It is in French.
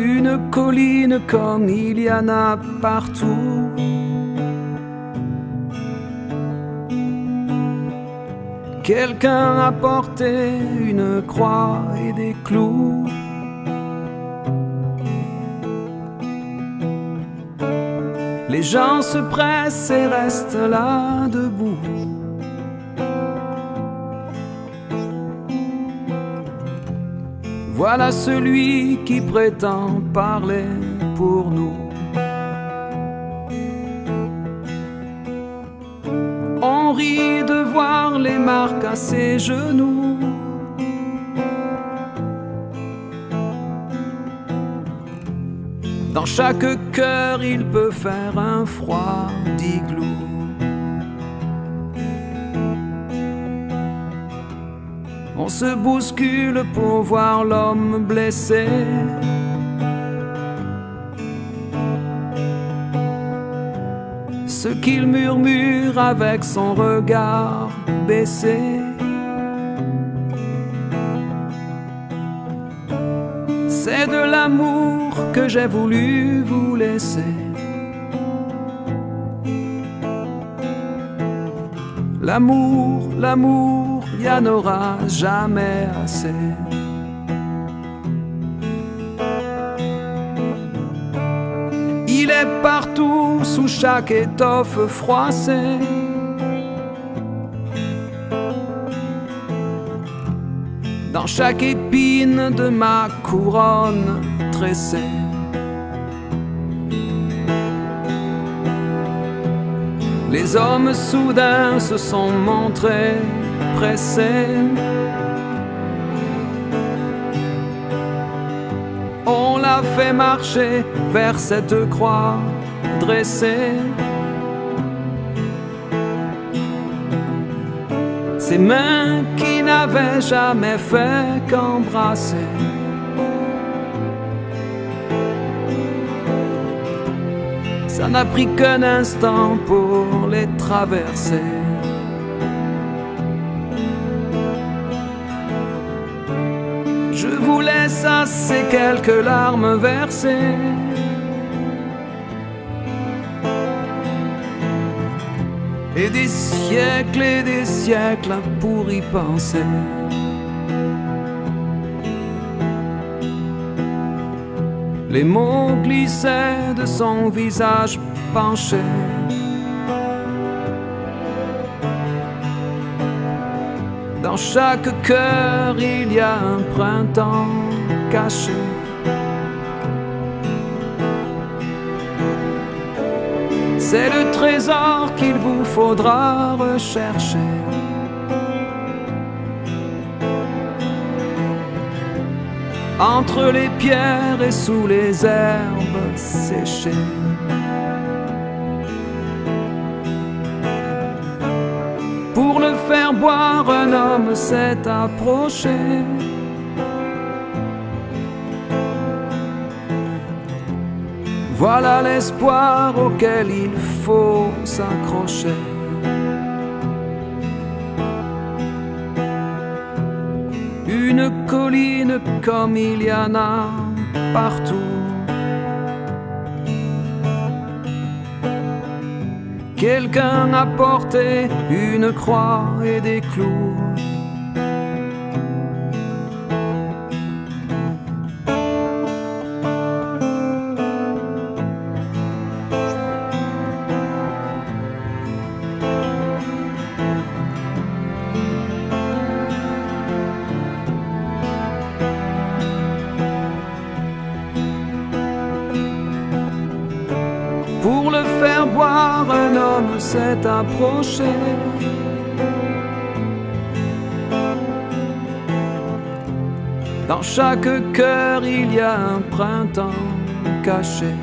Une colline comme il y en a partout. Quelqu'un a porté une croix et des clous. Les gens se pressent et restent là debout. Voilà celui qui prétend parler pour nous. On rit de voir les marques à ses genoux. Dans chaque cœur, il peut faire un froid d'igloo. On se bouscule pour voir l'homme blessé. Ce qu'il murmure avec son regard baissé. C'est de l'amour que j'ai voulu vous laisser. L'amour, l'amour, il n'y en aura jamais assez. Il est partout, sous chaque étoffe froissée. Dans chaque épine de ma couronne tressée. Les hommes soudain se sont montrés pressés. On l'a fait marcher vers cette croix dressée. Ses mains qui n'avaient jamais fait qu'embrasser. Ça n'a pris qu'un instant pour les traverser. Je vous laisse à ces quelques larmes versées. Et des siècles pour y penser. Les mots glissaient de son visage penché. Dans chaque cœur, il y a un printemps caché. C'est le trésor qu'il vous faudra rechercher. Entre les pierres et sous les herbes séchées. Pour le faire boire, un homme s'est approché. Voilà l'espoir auquel il faut s'accrocher. Une colline comme il y en a partout. Quelqu'un a porté une croix et des clous. Pour le faire boire, un homme s'est approché. Dans chaque cœur, il y a un printemps caché.